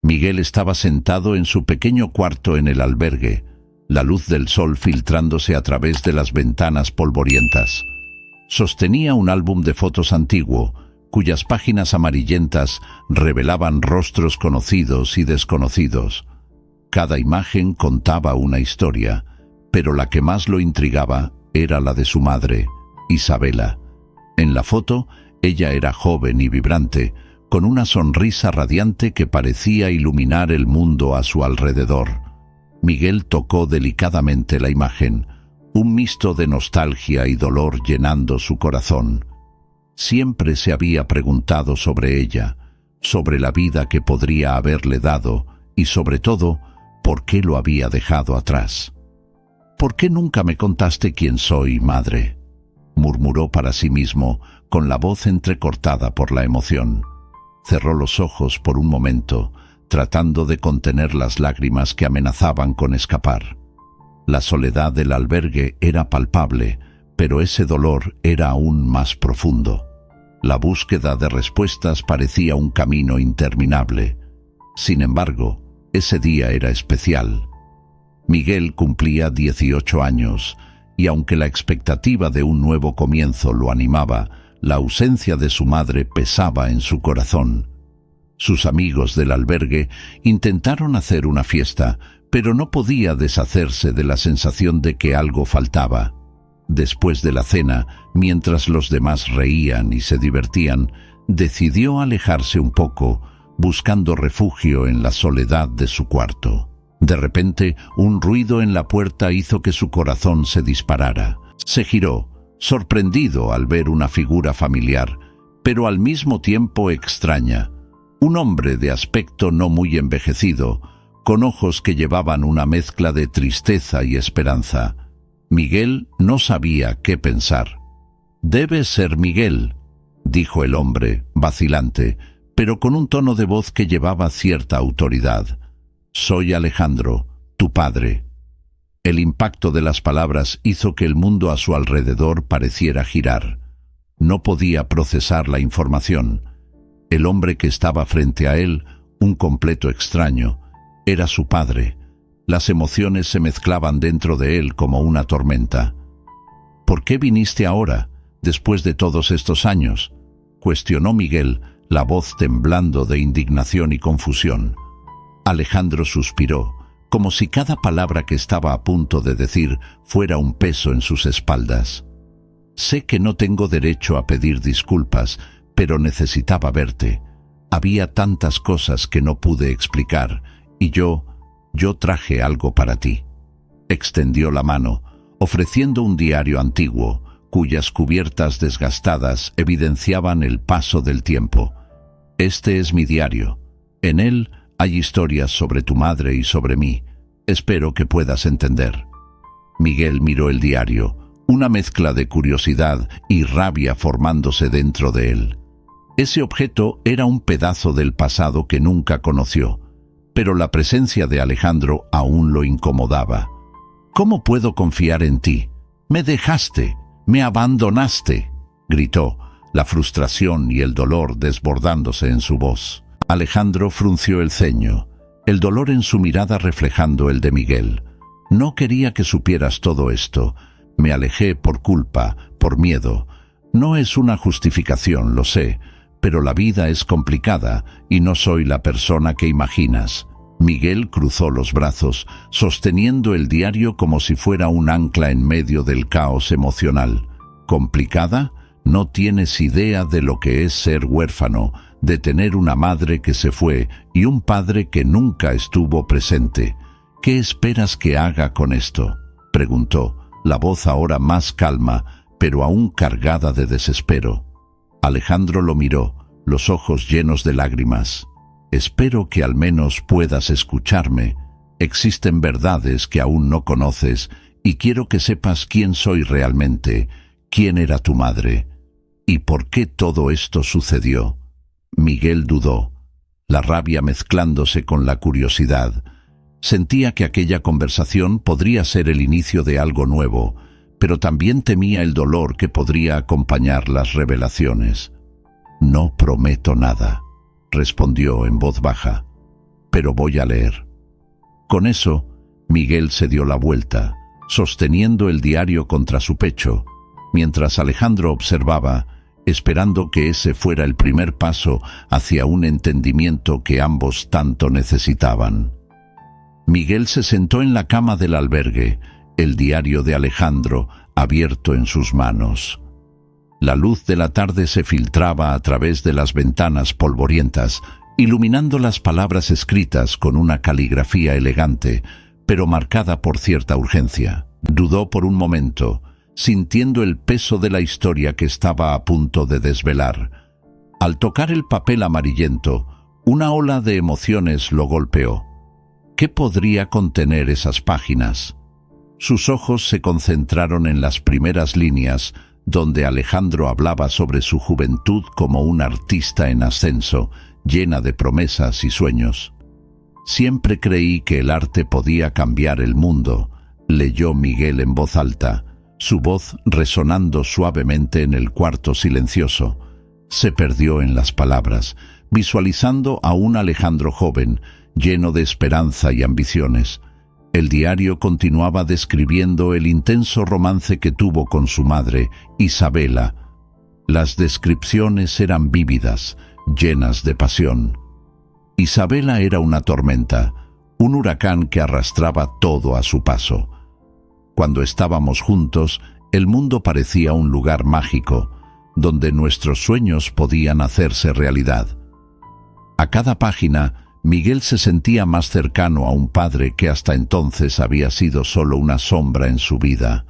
Miguel estaba sentado en su pequeño cuarto en el albergue, la luz del sol filtrándose a través de las ventanas polvorientas. Sostenía un álbum de fotos antiguo, cuyas páginas amarillentas revelaban rostros conocidos y desconocidos. Cada imagen contaba una historia, pero la que más lo intrigaba era la de su madre, Isabela. En la foto, ella era joven y vibrante, con una sonrisa radiante que parecía iluminar el mundo a su alrededor. Miguel tocó delicadamente la imagen, un misto de nostalgia y dolor llenando su corazón. Siempre se había preguntado sobre ella, sobre la vida que podría haberle dado y, sobre todo, por qué lo había dejado atrás. «¿Por qué nunca me contaste quién soy, madre?», murmuró para sí mismo, con la voz entrecortada por la emoción. Cerró los ojos por un momento, tratando de contener las lágrimas que amenazaban con escapar. La soledad del albergue era palpable, pero ese dolor era aún más profundo. La búsqueda de respuestas parecía un camino interminable. Sin embargo, ese día era especial. Miguel cumplía 18 años, y aunque la expectativa de un nuevo comienzo lo animaba, la ausencia de su madre pesaba en su corazón. Sus amigos del albergue intentaron hacer una fiesta, pero no podía deshacerse de la sensación de que algo faltaba. Después de la cena, mientras los demás reían y se divertían, decidió alejarse un poco, buscando refugio en la soledad de su cuarto. De repente, un ruido en la puerta hizo que su corazón se disparara. Se giró, sorprendido al ver una figura familiar, pero al mismo tiempo extraña. Un hombre de aspecto no muy envejecido, con ojos que llevaban una mezcla de tristeza y esperanza. Miguel no sabía qué pensar. «Debe ser Miguel», dijo el hombre, vacilante, pero con un tono de voz que llevaba cierta autoridad. «Soy Alejandro, tu padre». El impacto de las palabras hizo que el mundo a su alrededor pareciera girar. No podía procesar la información. El hombre que estaba frente a él, un completo extraño, era su padre. Las emociones se mezclaban dentro de él como una tormenta. «¿Por qué viniste ahora, después de todos estos años?», cuestionó Miguel, la voz temblando de indignación y confusión. Alejandro suspiró, como si cada palabra que estaba a punto de decir fuera un peso en sus espaldas. «Sé que no tengo derecho a pedir disculpas, pero necesitaba verte. Había tantas cosas que no pude explicar, y yo traje algo para ti». Extendió la mano, ofreciendo un diario antiguo, cuyas cubiertas desgastadas evidenciaban el paso del tiempo. «Este es mi diario. En él hay historias sobre tu madre y sobre mí. Espero que puedas entender». Miguel miró el diario, una mezcla de curiosidad y rabia formándose dentro de él. Ese objeto era un pedazo del pasado que nunca conoció, pero la presencia de Alejandro aún lo incomodaba. «¿Cómo puedo confiar en ti? Me dejaste, me abandonaste», gritó, la frustración y el dolor desbordándose en su voz. Alejandro frunció el ceño, el dolor en su mirada reflejando el de Miguel. «No quería que supieras todo esto. Me alejé por culpa, por miedo. No es una justificación, lo sé, pero la vida es complicada y no soy la persona que imaginas». Miguel cruzó los brazos, sosteniendo el diario como si fuera un ancla en medio del caos emocional. «¿Complicada? No tienes idea de lo que es ser huérfano, de tener una madre que se fue y un padre que nunca estuvo presente. ¿Qué esperas que haga con esto?», preguntó, la voz ahora más calma, pero aún cargada de desespero. Alejandro lo miró, los ojos llenos de lágrimas. «Espero que al menos puedas escucharme. Existen verdades que aún no conoces y quiero que sepas quién soy realmente, quién era tu madre y por qué todo esto sucedió». Miguel dudó, la rabia mezclándose con la curiosidad. Sentía que aquella conversación podría ser el inicio de algo nuevo, pero también temía el dolor que podría acompañar las revelaciones. «No prometo nada», respondió en voz baja. pero voy a leer». Con eso, Miguel se dio la vuelta, sosteniendo el diario contra su pecho, mientras Alejandro observaba, esperando que ese fuera el primer paso hacia un entendimiento que ambos tanto necesitaban. Miguel se sentó en la cama del albergue, el diario de Alejandro abierto en sus manos. La luz de la tarde se filtraba a través de las ventanas polvorientas, iluminando las palabras escritas con una caligrafía elegante, pero marcada por cierta urgencia. Dudó por un momento, sintiendo el peso de la historia que estaba a punto de desvelar. Al tocar el papel amarillento, una ola de emociones lo golpeó. ¿Qué podría contener esas páginas? Sus ojos se concentraron en las primeras líneas, donde Alejandro hablaba sobre su juventud como un artista en ascenso, llena de promesas y sueños. «Siempre creí que el arte podía cambiar el mundo», leyó Miguel en voz alta, su voz resonando suavemente en el cuarto silencioso. Se perdió en las palabras, visualizando a un Alejandro joven, lleno de esperanza y ambiciones. El diario continuaba describiendo el intenso romance que tuvo con su madre, Isabela. Las descripciones eran vívidas, llenas de pasión. Isabela era una tormenta, un huracán que arrastraba todo a su paso. Cuando estábamos juntos, el mundo parecía un lugar mágico, donde nuestros sueños podían hacerse realidad. A cada página, Miguel se sentía más cercano a un padre que hasta entonces había sido solo una sombra en su vida.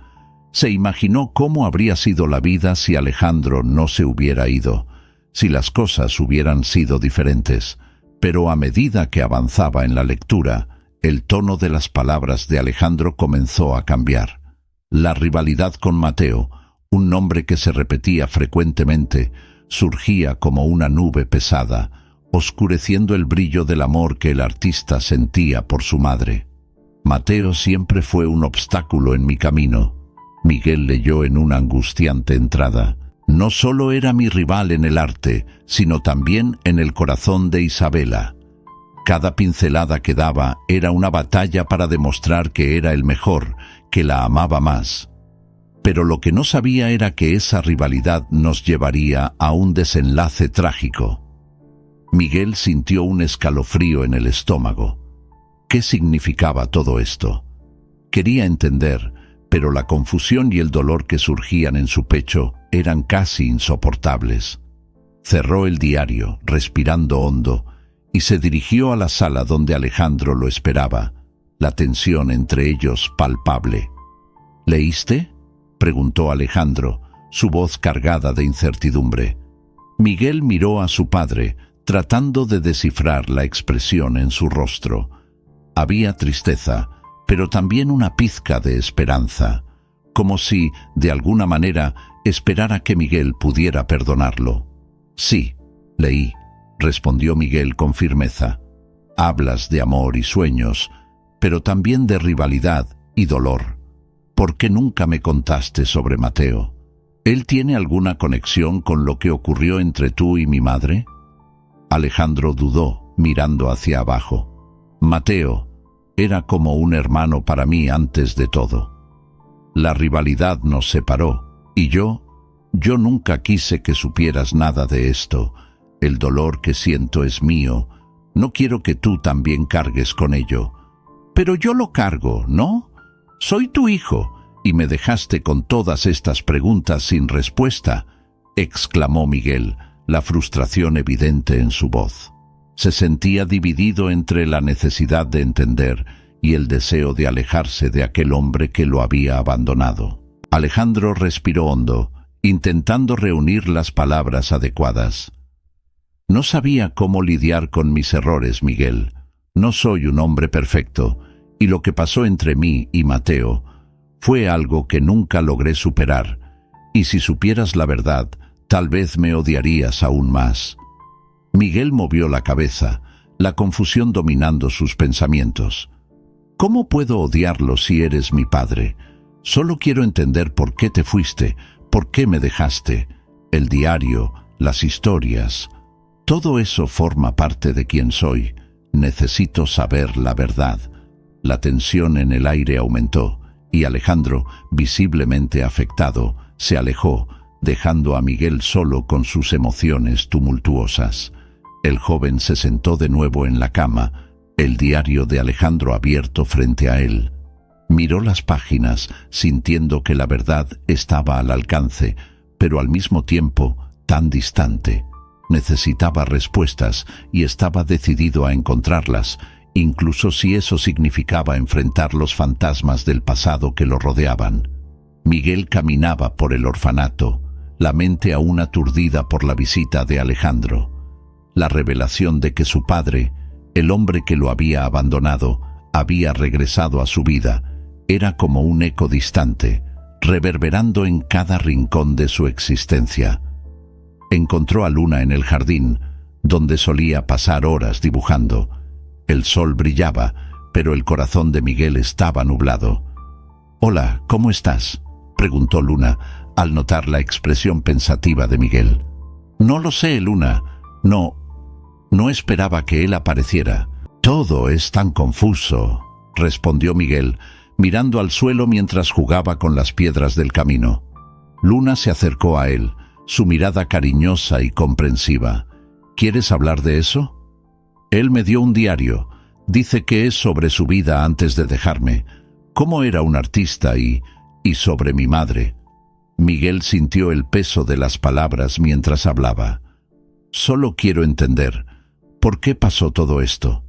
Se imaginó cómo habría sido la vida si Alejandro no se hubiera ido, si las cosas hubieran sido diferentes. Pero a medida que avanzaba en la lectura, el tono de las palabras de Alejandro comenzó a cambiar. La rivalidad con Mateo, un nombre que se repetía frecuentemente, surgía como una nube pesada, oscureciendo el brillo del amor que el artista sentía por su madre. «Mateo siempre fue un obstáculo en mi camino», Miguel leyó en una angustiante entrada. «No solo era mi rival en el arte, sino también en el corazón de Isabela. Cada pincelada que daba era una batalla para demostrar que era el mejor, que la amaba más. Pero lo que no sabía era que esa rivalidad nos llevaría a un desenlace trágico». Miguel sintió un escalofrío en el estómago. ¿Qué significaba todo esto? Quería entender, pero la confusión y el dolor que surgían en su pecho eran casi insoportables. Cerró el diario, respirando hondo, y se dirigió a la sala donde Alejandro lo esperaba, la tensión entre ellos palpable. «¿Leíste?», preguntó Alejandro, su voz cargada de incertidumbre. Miguel miró a su padre, tratando de descifrar la expresión en su rostro. Había tristeza, pero también una pizca de esperanza, como si, de alguna manera, esperara que Miguel pudiera perdonarlo. «Sí, leí», respondió Miguel con firmeza. «Hablas de amor y sueños, pero también de rivalidad y dolor. ¿Por qué nunca me contaste sobre Mateo? ¿Él tiene alguna conexión con lo que ocurrió entre tú y mi madre?» Alejandro dudó, mirando hacia abajo. «Mateo era como un hermano para mí antes de todo. La rivalidad nos separó, y yo nunca quise que supieras nada de esto. El dolor que siento es mío. No quiero que tú también cargues con ello». «Pero yo lo cargo, ¿no? Soy tu hijo, y me dejaste con todas estas preguntas sin respuesta», exclamó Miguel, la frustración evidente en su voz. Se sentía dividido entre la necesidad de entender y el deseo de alejarse de aquel hombre que lo había abandonado. Alejandro respiró hondo, intentando reunir las palabras adecuadas. «No sabía cómo lidiar con mis errores, Miguel. No soy un hombre perfecto, y lo que pasó entre mí y Mateo fue algo que nunca logré superar, y si supieras la verdad, tal vez me odiarías aún más». Miguel movió la cabeza, la confusión dominando sus pensamientos. «¿Cómo puedo odiarlo si eres mi padre? Solo quiero entender por qué te fuiste, por qué me dejaste. El diario, las historias, todo eso forma parte de quién soy. Necesito saber la verdad. La tensión en el aire aumentó y Alejandro, visiblemente afectado, se alejó, dejando a Miguel solo con sus emociones tumultuosas. El joven se sentó de nuevo en la cama, el diario de Alejandro abierto frente a él. Miró las páginas, sintiendo que la verdad estaba al alcance, pero al mismo tiempo tan distante. Necesitaba respuestas y estaba decidido a encontrarlas, incluso si eso significaba enfrentar los fantasmas del pasado que lo rodeaban. Miguel caminaba por el orfanato, la mente aún aturdida por la visita de Alejandro. La revelación de que su padre, el hombre que lo había abandonado, había regresado a su vida, era como un eco distante, reverberando en cada rincón de su existencia. Encontró a Luna en el jardín, donde solía pasar horas dibujando. El sol brillaba, pero el corazón de Miguel estaba nublado. «Hola, ¿cómo estás?», preguntó Luna, al notar la expresión pensativa de Miguel. «No lo sé, Luna. No esperaba que él apareciera. Todo es tan confuso», respondió Miguel, mirando al suelo mientras jugaba con las piedras del camino. Luna se acercó a él, su mirada cariñosa y comprensiva. «¿Quieres hablar de eso?». «Él me dio un diario. Dice que es sobre su vida antes de dejarme, cómo era un artista y sobre mi madre». Miguel sintió el peso de las palabras mientras hablaba. «Solo quiero entender, ¿por qué pasó todo esto?».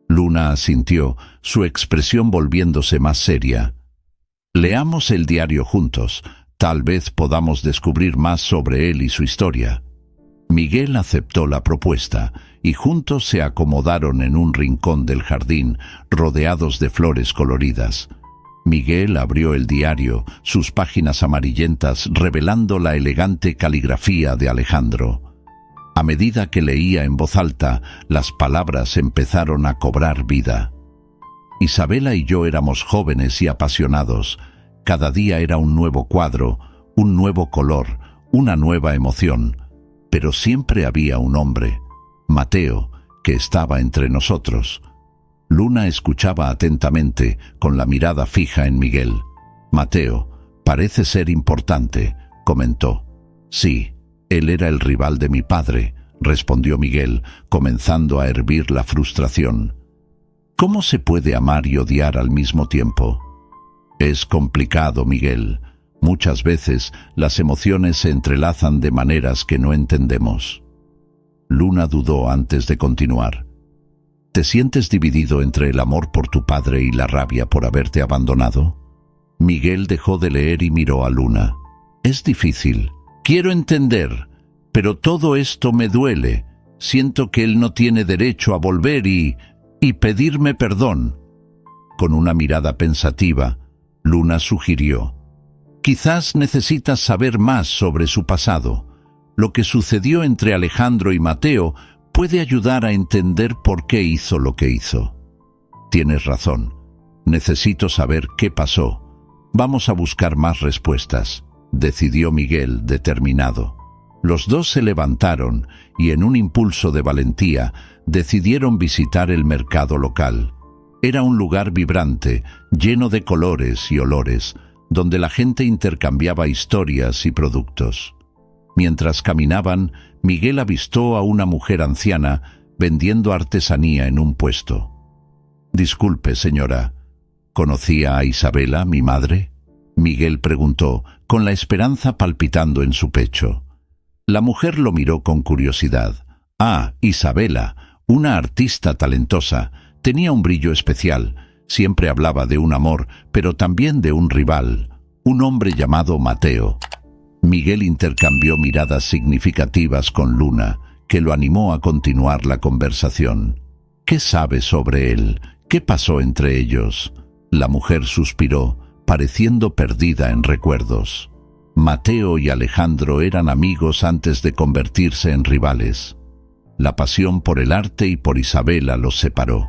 Luna asintió, su expresión volviéndose más seria. «Leamos el diario juntos. Tal vez podamos descubrir más sobre él y su historia». Miguel aceptó la propuesta y juntos se acomodaron en un rincón del jardín, rodeados de flores coloridas. Miguel abrió el diario, sus páginas amarillentas revelando la elegante caligrafía de Alejandro. A medida que leía en voz alta, las palabras empezaron a cobrar vida. «Isabela y yo éramos jóvenes y apasionados. Cada día era un nuevo cuadro, un nuevo color, una nueva emoción. Pero siempre había un hombre, Mateo, que estaba entre nosotros». Luna escuchaba atentamente, con la mirada fija en Miguel. «Mateo, parece ser importante», comentó. «Sí, él era el rival de mi padre», respondió Miguel, comenzando a hervir la frustración. «¿Cómo se puede amar y odiar al mismo tiempo?». «Es complicado, Miguel. Muchas veces las emociones se entrelazan de maneras que no entendemos». Luna dudó antes de continuar. «¿Te sientes dividido entre el amor por tu padre y la rabia por haberte abandonado?». Miguel dejó de leer y miró a Luna. «Es difícil. Quiero entender, pero todo esto me duele. Siento que él no tiene derecho a volver y pedirme perdón». Con una mirada pensativa, Luna sugirió: «Quizás necesitas saber más sobre su pasado. Lo que sucedió entre Alejandro y Mateo puede ayudar a entender por qué hizo lo que hizo». «Tienes razón. Necesito saber qué pasó. Vamos a buscar más respuestas», decidió Miguel, determinado. Los dos se levantaron y, en un impulso de valentía, decidieron visitar el mercado local. Era un lugar vibrante, lleno de colores y olores, donde la gente intercambiaba historias y productos. Mientras caminaban, Miguel avistó a una mujer anciana vendiendo artesanía en un puesto. «Disculpe, señora, ¿conocía a Isabela, mi madre?», Miguel preguntó, con la esperanza palpitando en su pecho. La mujer lo miró con curiosidad. «Ah, Isabela, una artista talentosa. Tenía un brillo especial. Siempre hablaba de un amor, pero también de un rival, un hombre llamado Mateo». Miguel intercambió miradas significativas con Luna, que lo animó a continuar la conversación. «¿Qué sabes sobre él? ¿Qué pasó entre ellos?». La mujer suspiró, pareciendo perdida en recuerdos. Mateo y Alejandro eran amigos antes de convertirse en rivales. La pasión por el arte y por Isabela los separó.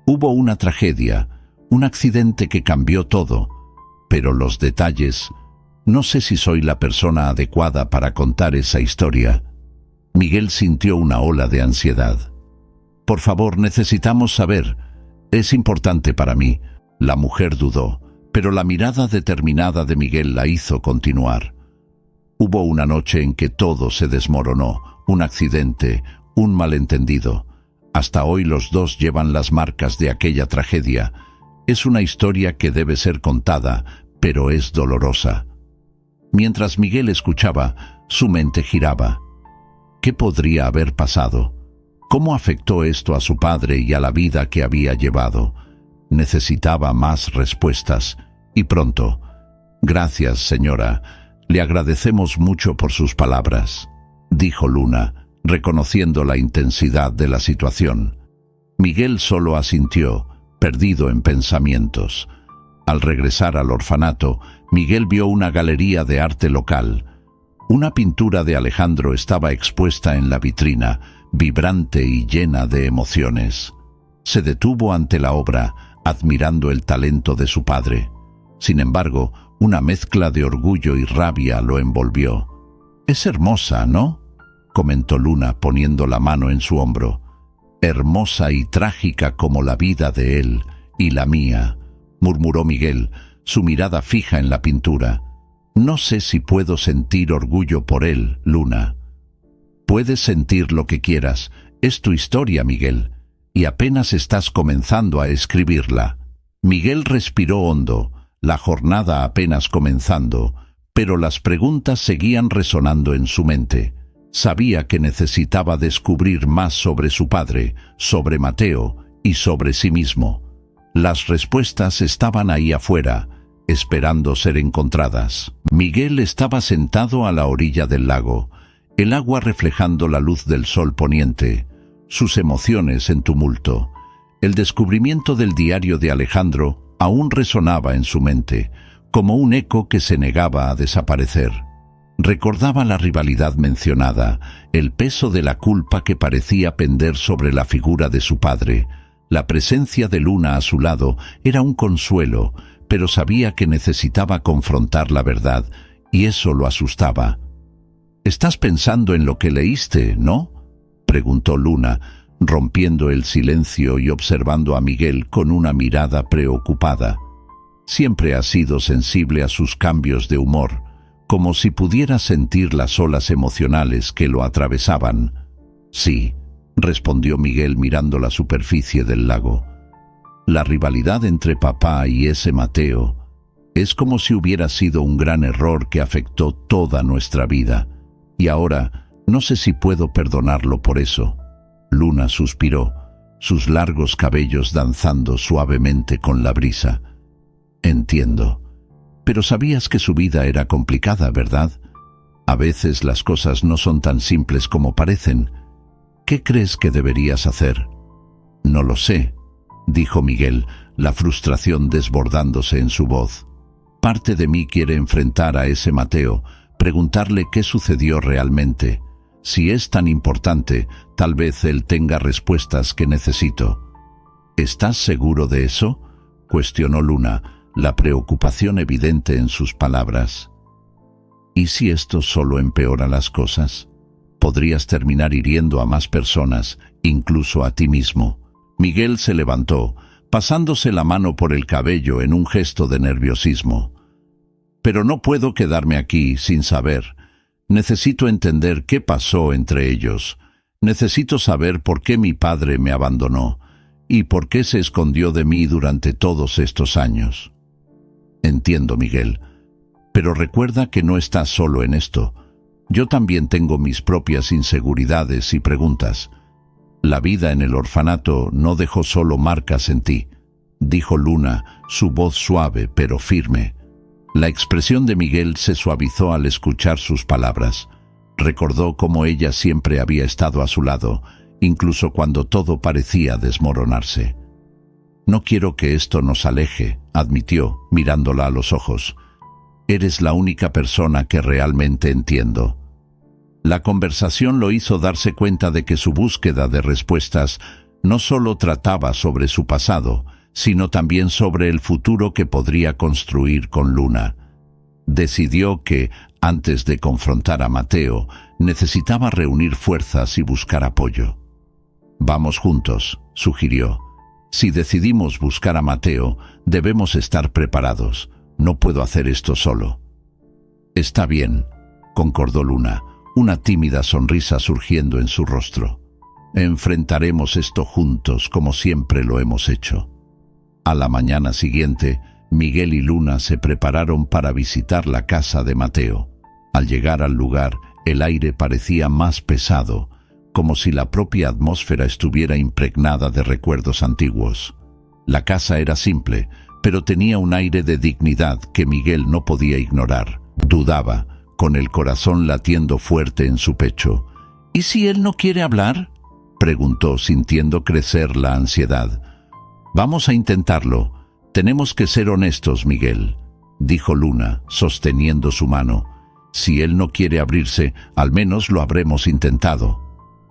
Hubo una tragedia, un accidente que cambió todo, pero los detalles... No sé si soy la persona adecuada para contar esa historia». Miguel sintió una ola de ansiedad. Por favor, necesitamos saber. Es importante para mí. La mujer dudó, pero la mirada determinada de Miguel la hizo continuar. Hubo una noche en que todo se desmoronó, un accidente, un malentendido. Hasta hoy los dos llevan las marcas de aquella tragedia. Es una historia que debe ser contada, pero es dolorosa. Mientras Miguel escuchaba, su mente giraba. ¿Qué podría haber pasado? ¿Cómo afectó esto a su padre y a la vida que había llevado? Necesitaba más respuestas, y pronto. Gracias, señora. Le agradecemos mucho por sus palabras, dijo Luna, reconociendo la intensidad de la situación. Miguel solo asintió, perdido en pensamientos. Al regresar al orfanato, Miguel vio una galería de arte local. Una pintura de Alejandro estaba expuesta en la vitrina, vibrante y llena de emociones. Se detuvo ante la obra, admirando el talento de su padre. Sin embargo, una mezcla de orgullo y rabia lo envolvió. «Es hermosa, ¿no?», comentó Luna poniendo la mano en su hombro. «Hermosa y trágica como la vida de él y la mía», murmuró Miguel, su mirada fija en la pintura. «No sé si puedo sentir orgullo por él, Luna». «Puedes sentir lo que quieras. Es tu historia, Miguel, y apenas estás comenzando a escribirla». Miguel respiró hondo, la jornada apenas comenzando, pero las preguntas seguían resonando en su mente. Sabía que necesitaba descubrir más sobre su padre, sobre Mateo y sobre sí mismo. Las respuestas estaban ahí afuera, esperando ser encontradas. Miguel estaba sentado a la orilla del lago, el agua reflejando la luz del sol poniente, sus emociones en tumulto. El descubrimiento del diario de Alejandro aún resonaba en su mente, como un eco que se negaba a desaparecer. Recordaba la rivalidad mencionada, el peso de la culpa que parecía pender sobre la figura de su padre. La presencia de Luna a su lado era un consuelo, pero sabía que necesitaba confrontar la verdad, y eso lo asustaba. «Estás pensando en lo que leíste, ¿no?», preguntó Luna, rompiendo el silencio y observando a Miguel con una mirada preocupada. Siempre ha sido sensible a sus cambios de humor, como si pudiera sentir las olas emocionales que lo atravesaban. «Sí», respondió Miguel mirando la superficie del lago. «La rivalidad entre papá y ese Mateo es como si hubiera sido un gran error que afectó toda nuestra vida, y ahora no sé si puedo perdonarlo por eso». Luna suspiró, sus largos cabellos danzando suavemente con la brisa. «Entiendo. Pero sabías que su vida era complicada, ¿verdad? A veces las cosas no son tan simples como parecen. ¿Qué crees que deberías hacer?» «No lo sé», dijo Miguel, la frustración desbordándose en su voz. «Parte de mí quiere enfrentar a ese Mateo, preguntarle qué sucedió realmente. Si es tan importante, tal vez él tenga respuestas que necesito». «¿Estás seguro de eso?», cuestionó Luna, la preocupación evidente en sus palabras. «¿Y si esto solo empeora las cosas? Podrías terminar hiriendo a más personas, incluso a ti mismo». Miguel se levantó, pasándose la mano por el cabello en un gesto de nerviosismo. «Pero no puedo quedarme aquí sin saber. Necesito entender qué pasó entre ellos. Necesito saber por qué mi padre me abandonó y por qué se escondió de mí durante todos estos años». «Entiendo, Miguel, pero recuerda que no estás solo en esto. Yo también tengo mis propias inseguridades y preguntas. La vida en el orfanato no dejó solo marcas en ti», dijo Luna, su voz suave pero firme. La expresión de Miguel se suavizó al escuchar sus palabras. Recordó cómo ella siempre había estado a su lado, incluso cuando todo parecía desmoronarse. «No quiero que esto nos aleje», admitió, mirándola a los ojos. «Eres la única persona que realmente entiendo». La conversación lo hizo darse cuenta de que su búsqueda de respuestas no solo trataba sobre su pasado, sino también sobre el futuro que podría construir con Luna. Decidió que, antes de confrontar a Mateo, necesitaba reunir fuerzas y buscar apoyo. Vamos juntos, sugirió. Si decidimos buscar a Mateo, debemos estar preparados. No puedo hacer esto solo. Está bien, concordó Luna, una tímida sonrisa surgiendo en su rostro. Enfrentaremos esto juntos como siempre lo hemos hecho. A la mañana siguiente, Miguel y Luna se prepararon para visitar la casa de Mateo. Al llegar al lugar, el aire parecía más pesado, como si la propia atmósfera estuviera impregnada de recuerdos antiguos. La casa era simple, pero tenía un aire de dignidad que Miguel no podía ignorar. Dudaba, con el corazón latiendo fuerte en su pecho. ¿Y si él no quiere hablar?, preguntó, sintiendo crecer la ansiedad. Vamos a intentarlo. Tenemos que ser honestos, Miguel, dijo Luna, sosteniendo su mano. Si él no quiere abrirse, al menos lo habremos intentado.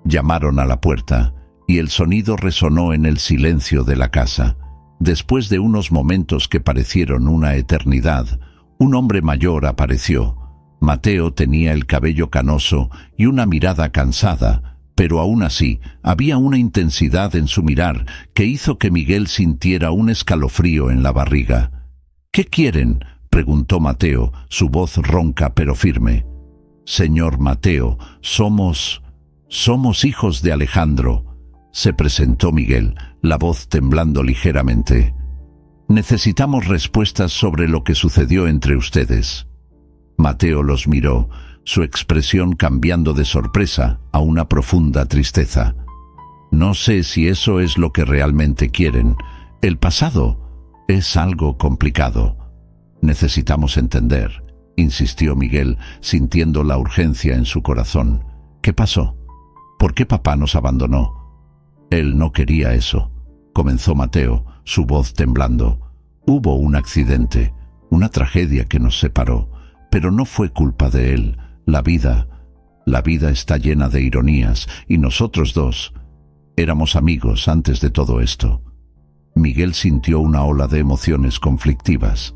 Llamaron a la puerta, y el sonido resonó en el silencio de la casa. Después de unos momentos que parecieron una eternidad, un hombre mayor apareció. Mateo tenía el cabello canoso y una mirada cansada, pero aún así había una intensidad en su mirar que hizo que Miguel sintiera un escalofrío en la barriga. «¿Qué quieren?», preguntó Mateo, su voz ronca pero firme. «Señor Mateo, somos hijos de Alejandro», se presentó Miguel, la voz temblando ligeramente. «Necesitamos respuestas sobre lo que sucedió entre ustedes». Mateo los miró, su expresión cambiando de sorpresa a una profunda tristeza. «No sé si eso es lo que realmente quieren. El pasado es algo complicado. Necesitamos entender», insistió Miguel, sintiendo la urgencia en su corazón. «¿Qué pasó? ¿Por qué papá nos abandonó?» «Él no quería eso», comenzó Mateo, su voz temblando. «Hubo un accidente, una tragedia que nos separó, pero no fue culpa de él. La vida está llena de ironías, y nosotros dos éramos amigos antes de todo esto». Miguel sintió una ola de emociones conflictivas.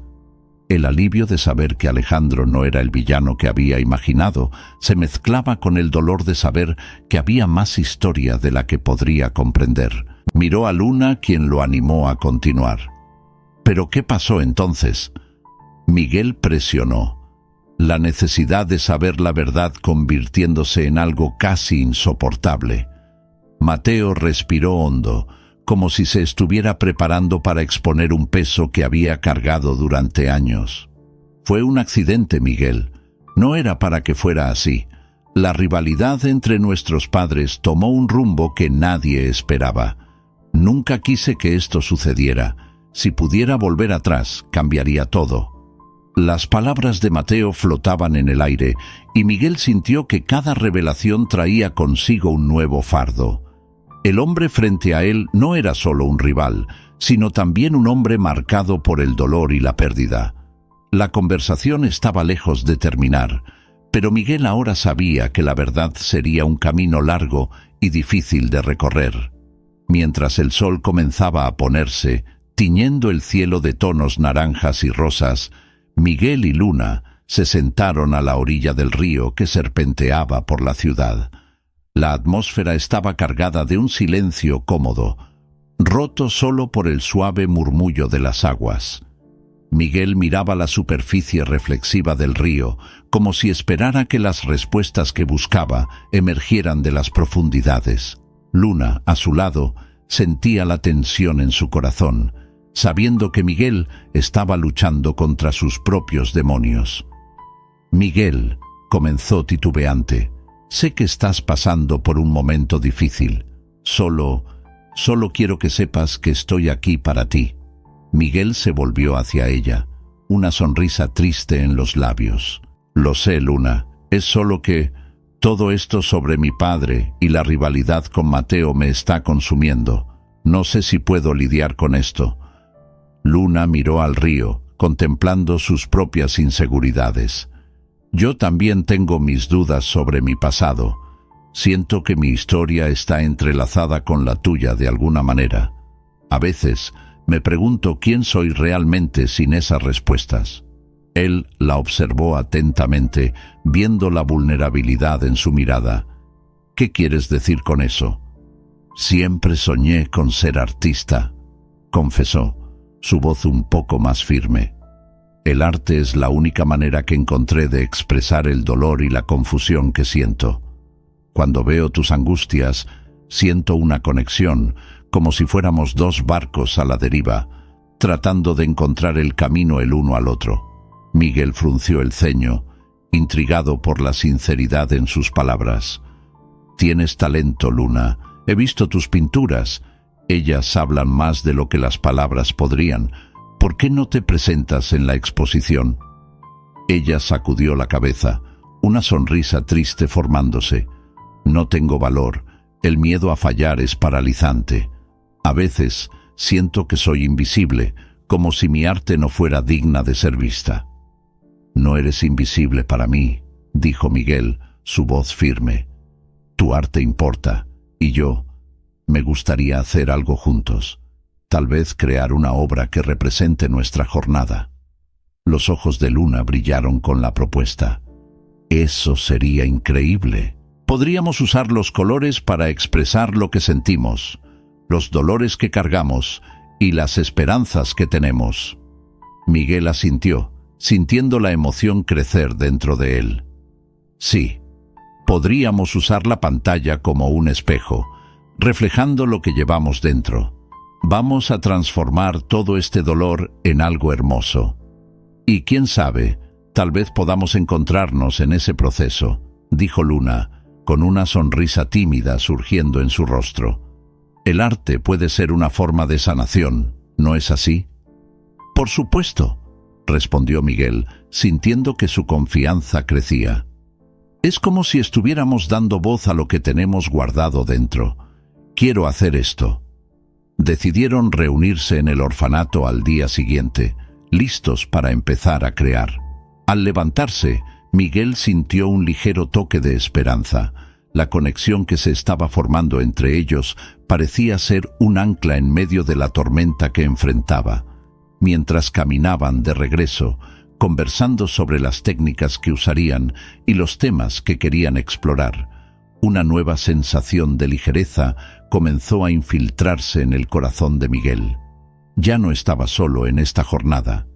El alivio de saber que Alejandro no era el villano que había imaginado se mezclaba con el dolor de saber que había más historia de la que podría comprender. Miró a Luna, quien lo animó a continuar. «¿Pero qué pasó entonces?». Miguel presionó. La necesidad de saber la verdad convirtiéndose en algo casi insoportable. Mateo respiró hondo, como si se estuviera preparando para exponer un peso que había cargado durante años. «Fue un accidente, Miguel. No era para que fuera así. La rivalidad entre nuestros padres tomó un rumbo que nadie esperaba. Nunca quise que esto sucediera. Si pudiera volver atrás, cambiaría todo». Las palabras de Mateo flotaban en el aire, y Miguel sintió que cada revelación traía consigo un nuevo fardo. El hombre frente a él no era solo un rival, sino también un hombre marcado por el dolor y la pérdida. La conversación estaba lejos de terminar, pero Miguel ahora sabía que la verdad sería un camino largo y difícil de recorrer. Mientras el sol comenzaba a ponerse, tiñendo el cielo de tonos naranjas y rosas, Miguel y Luna se sentaron a la orilla del río que serpenteaba por la ciudad. La atmósfera estaba cargada de un silencio cómodo, roto solo por el suave murmullo de las aguas. Miguel miraba la superficie reflexiva del río, como si esperara que las respuestas que buscaba emergieran de las profundidades. Luna, a su lado, sentía la tensión en su corazón, sabiendo que Miguel estaba luchando contra sus propios demonios. «Miguel», comenzó titubeante, «sé que estás pasando por un momento difícil. Solo quiero que sepas que estoy aquí para ti». Miguel se volvió hacia ella, una sonrisa triste en los labios. «Lo sé, Luna, es solo que todo esto sobre mi padre y la rivalidad con Mateo me está consumiendo. No sé si puedo lidiar con esto». Luna miró al río, contemplando sus propias inseguridades. «Yo también tengo mis dudas sobre mi pasado. Siento que mi historia está entrelazada con la tuya de alguna manera. A veces me pregunto quién soy realmente sin esas respuestas». Él la observó atentamente, viendo la vulnerabilidad en su mirada. «¿Qué quieres decir con eso?». Siempre soñé con ser artista, confesó, su voz un poco más firme. El arte es la única manera que encontré de expresar el dolor y la confusión que siento. Cuando veo tus angustias, siento una conexión, como si fuéramos dos barcos a la deriva, tratando de encontrar el camino el uno al otro. Miguel frunció el ceño, intrigado por la sinceridad en sus palabras. Tienes talento, Luna. He visto tus pinturas. Ellas hablan más de lo que las palabras podrían. ¿Por qué no te presentas en la exposición? Ella sacudió la cabeza, una sonrisa triste formándose. No tengo valor. El miedo a fallar es paralizante. A veces siento que soy invisible, como si mi arte no fuera digna de ser vista. No eres invisible para mí, dijo Miguel, su voz firme. Tu arte importa, y yo, me gustaría hacer algo juntos. Tal vez crear una obra que represente nuestra jornada. Los ojos de Luna brillaron con la propuesta. Eso sería increíble. Podríamos usar los colores para expresar lo que sentimos, los dolores que cargamos y las esperanzas que tenemos. Miguel asintió, sintiendo la emoción crecer dentro de él. Sí, podríamos usar la pantalla como un espejo, reflejando lo que llevamos dentro. Vamos a transformar todo este dolor en algo hermoso. Y quién sabe, tal vez podamos encontrarnos en ese proceso, dijo Luna, con una sonrisa tímida surgiendo en su rostro. El arte puede ser una forma de sanación, ¿no es así? Por supuesto, respondió Miguel, sintiendo que su confianza crecía. Es como si estuviéramos dando voz a lo que tenemos guardado dentro. Quiero hacer esto. Decidieron reunirse en el orfanato al día siguiente, listos para empezar a crear. Al levantarse, Miguel sintió un ligero toque de esperanza. La conexión que se estaba formando entre ellos parecía ser un ancla en medio de la tormenta que enfrentaba. Mientras caminaban de regreso, conversando sobre las técnicas que usarían y los temas que querían explorar, una nueva sensación de ligereza comenzó a infiltrarse en el corazón de Miguel. Ya no estaba solo en esta jornada.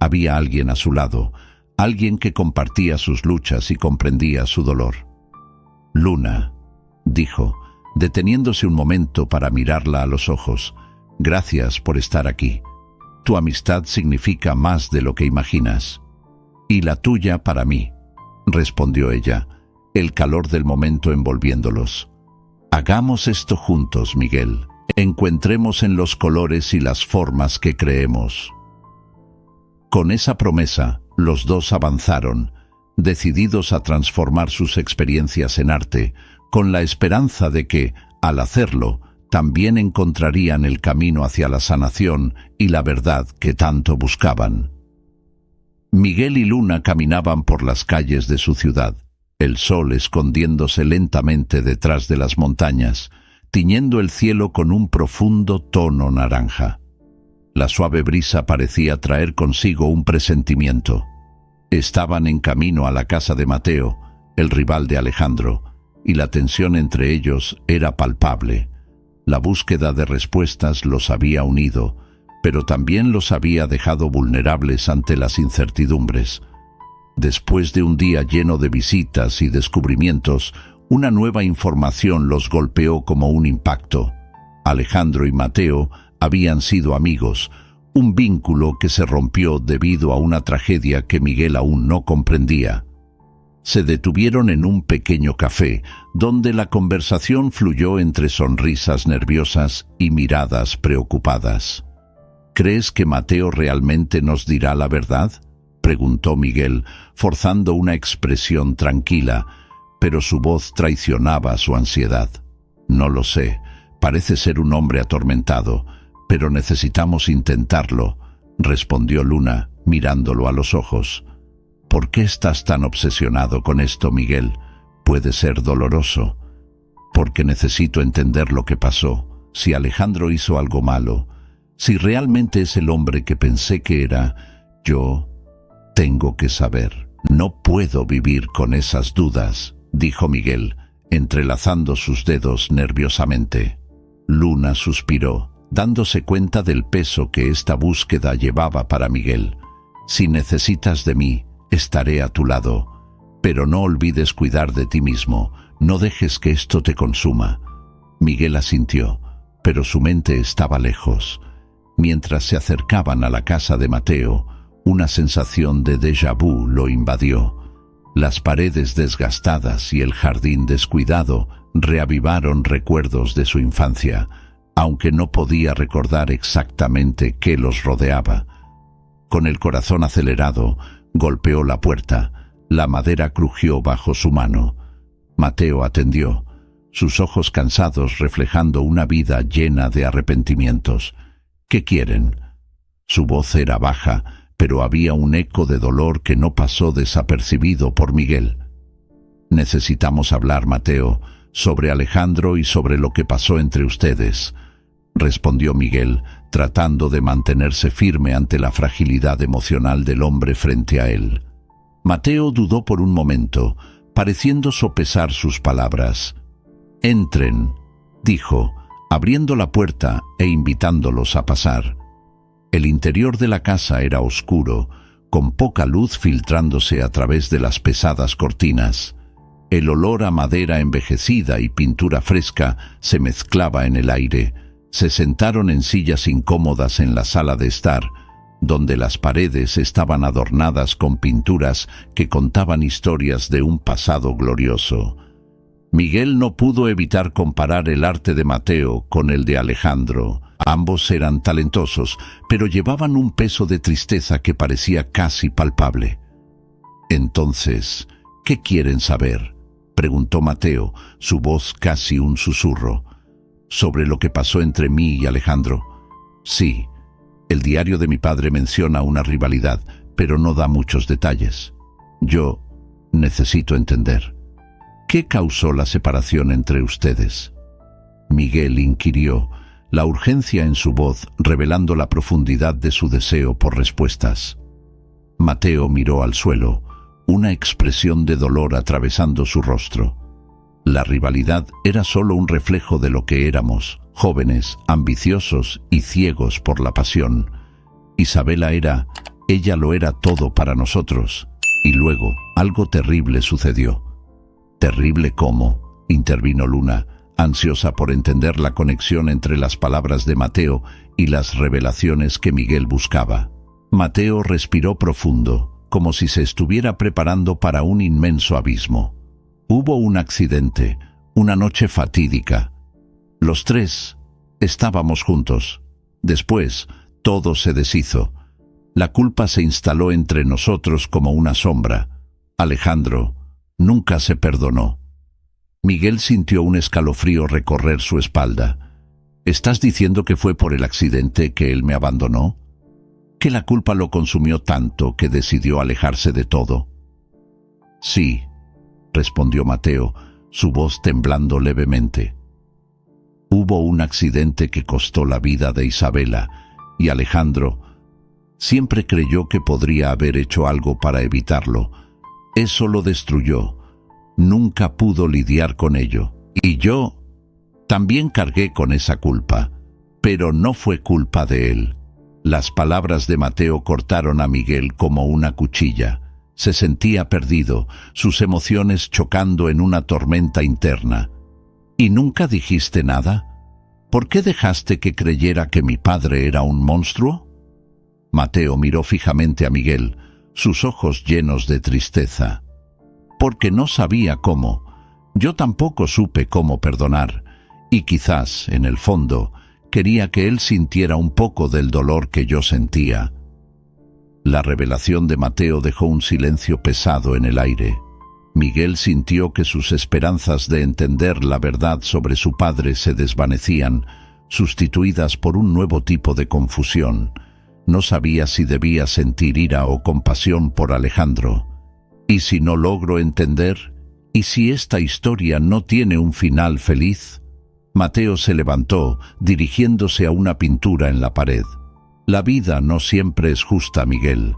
Había alguien a su lado, alguien que compartía sus luchas y comprendía su dolor. Luna, dijo, deteniéndose un momento para mirarla a los ojos, gracias por estar aquí. Tu amistad significa más de lo que imaginas. Y la tuya para mí, respondió ella, el calor del momento envolviéndolos. Hagamos esto juntos, Miguel. Encuentremos en los colores y las formas que creemos. Con esa promesa, los dos avanzaron, decididos a transformar sus experiencias en arte, con la esperanza de que, al hacerlo, también encontrarían el camino hacia la sanación y la verdad que tanto buscaban. Miguel y Luna caminaban por las calles de su ciudad, el sol escondiéndose lentamente detrás de las montañas, tiñendo el cielo con un profundo tono naranja. La suave brisa parecía traer consigo un presentimiento. Estaban en camino a la casa de Mateo, el rival de Alejandro, y la tensión entre ellos era palpable. La búsqueda de respuestas los había unido, pero también los había dejado vulnerables ante las incertidumbres. Después de un día lleno de visitas y descubrimientos, una nueva información los golpeó como un impacto. Alejandro y Mateo habían sido amigos, un vínculo que se rompió debido a una tragedia que Miguel aún no comprendía. Se detuvieron en un pequeño café, donde la conversación fluyó entre sonrisas nerviosas y miradas preocupadas. ¿Crees que Mateo realmente nos dirá la verdad?, preguntó Miguel, forzando una expresión tranquila, pero su voz traicionaba su ansiedad. No lo sé, parece ser un hombre atormentado, pero necesitamos intentarlo, respondió Luna, mirándolo a los ojos. ¿Por qué estás tan obsesionado con esto, Miguel? Puede ser doloroso. Porque necesito entender lo que pasó, si Alejandro hizo algo malo, si realmente es el hombre que pensé que era. Yo tengo que saber. No puedo vivir con esas dudas, dijo Miguel, entrelazando sus dedos nerviosamente. Luna suspiró, dándose cuenta del peso que esta búsqueda llevaba para Miguel. Si necesitas de mí, estaré a tu lado. Pero no olvides cuidar de ti mismo. No dejes que esto te consuma. Miguel asintió, pero su mente estaba lejos. Mientras se acercaban a la casa de Mateo, una sensación de déjà vu lo invadió. Las paredes desgastadas y el jardín descuidado reavivaron recuerdos de su infancia, aunque no podía recordar exactamente qué los rodeaba. Con el corazón acelerado, golpeó la puerta. La madera crujió bajo su mano. Mateo atendió, sus ojos cansados reflejando una vida llena de arrepentimientos. «¿Qué quieren?» Su voz era baja, pero había un eco de dolor que no pasó desapercibido por Miguel. «Necesitamos hablar, Mateo, sobre Alejandro y sobre lo que pasó entre ustedes», respondió Miguel, tratando de mantenerse firme ante la fragilidad emocional del hombre frente a él. Mateo dudó por un momento, pareciendo sopesar sus palabras. «Entren», dijo, abriendo la puerta e invitándolos a pasar. El interior de la casa era oscuro, con poca luz filtrándose a través de las pesadas cortinas. El olor a madera envejecida y pintura fresca se mezclaba en el aire. Se sentaron en sillas incómodas en la sala de estar, donde las paredes estaban adornadas con pinturas que contaban historias de un pasado glorioso. Miguel no pudo evitar comparar el arte de Mateo con el de Alejandro. Ambos eran talentosos, pero llevaban un peso de tristeza que parecía casi palpable. «Entonces, ¿qué quieren saber?», preguntó Mateo, su voz casi un susurro. «¿Sobre lo que pasó entre mí y Alejandro?» «Sí. El diario de mi padre menciona una rivalidad, pero no da muchos detalles. Yo necesito entender. ¿Qué causó la separación entre ustedes?». Miguel inquirió, la urgencia en su voz revelando la profundidad de su deseo por respuestas. Mateo miró al suelo, una expresión de dolor atravesando su rostro. La rivalidad era solo un reflejo de lo que éramos, jóvenes, ambiciosos y ciegos por la pasión. Ella lo era todo para nosotros, y luego algo terrible sucedió. «¿Terrible cómo?», intervino Luna, ansiosa por entender la conexión entre las palabras de Mateo y las revelaciones que Miguel buscaba. Mateo respiró profundo, como si se estuviera preparando para un inmenso abismo. «Hubo un accidente, una noche fatídica. Los tres estábamos juntos. Después, todo se deshizo. La culpa se instaló entre nosotros como una sombra. Alejandro nunca se perdonó». Miguel sintió un escalofrío recorrer su espalda. «¿Estás diciendo que fue por el accidente que él me abandonó? ¿Que la culpa lo consumió tanto que decidió alejarse de todo?» «Sí», respondió Mateo, su voz temblando levemente. «Hubo un accidente que costó la vida de Isabela, y Alejandro siempre creyó que podría haber hecho algo para evitarlo. Eso lo destruyó. Nunca pudo lidiar con ello. Y yo también cargué con esa culpa, pero no fue culpa de él». Las palabras de Mateo cortaron a Miguel como una cuchilla. Se sentía perdido, sus emociones chocando en una tormenta interna. «¿Y nunca dijiste nada? ¿Por qué dejaste que creyera que mi padre era un monstruo?». Mateo miró fijamente a Miguel, sus ojos llenos de tristeza. «Porque no sabía cómo. Yo tampoco supe cómo perdonar, y quizás, en el fondo, quería que él sintiera un poco del dolor que yo sentía». La revelación de Mateo dejó un silencio pesado en el aire. Miguel sintió que sus esperanzas de entender la verdad sobre su padre se desvanecían, sustituidas por un nuevo tipo de confusión. No sabía si debía sentir ira o compasión por Alejandro. ¿Y si no logro entender? ¿Y si esta historia no tiene un final feliz? Mateo se levantó, dirigiéndose a una pintura en la pared. «La vida no siempre es justa, Miguel,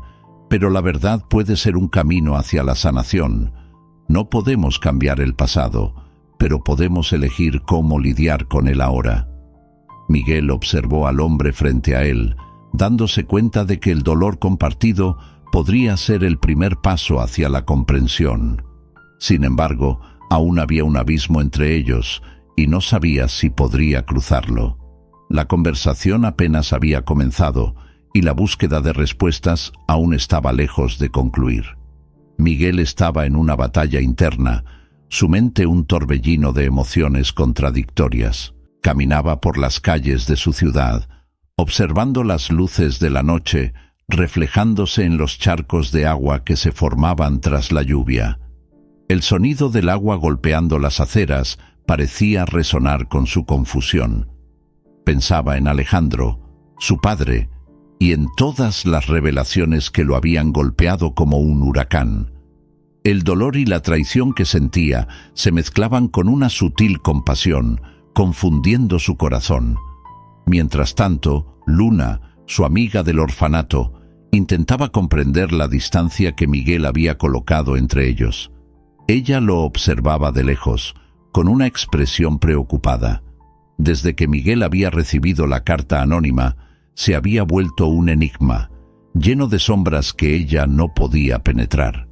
pero la verdad puede ser un camino hacia la sanación. No podemos cambiar el pasado, pero podemos elegir cómo lidiar con él ahora». Miguel observó al hombre frente a él, dándose cuenta de que el dolor compartido podría ser el primer paso hacia la comprensión. Sin embargo, aún había un abismo entre ellos y no sabía si podría cruzarlo. La conversación apenas había comenzado y la búsqueda de respuestas aún estaba lejos de concluir. Miguel estaba en una batalla interna, su mente un torbellino de emociones contradictorias. Caminaba por las calles de su ciudad, observando las luces de la noche reflejándose en los charcos de agua que se formaban tras la lluvia. El sonido del agua golpeando las aceras parecía resonar con su confusión. Pensaba en Alejandro, su padre, y en todas las revelaciones que lo habían golpeado como un huracán. El dolor y la traición que sentía se mezclaban con una sutil compasión, confundiendo su corazón. Mientras tanto, Luna, su amiga del orfanato, intentaba comprender la distancia que Miguel había colocado entre ellos. Ella lo observaba de lejos, con una expresión preocupada. Desde que Miguel había recibido la carta anónima, se había vuelto un enigma, lleno de sombras que ella no podía penetrar.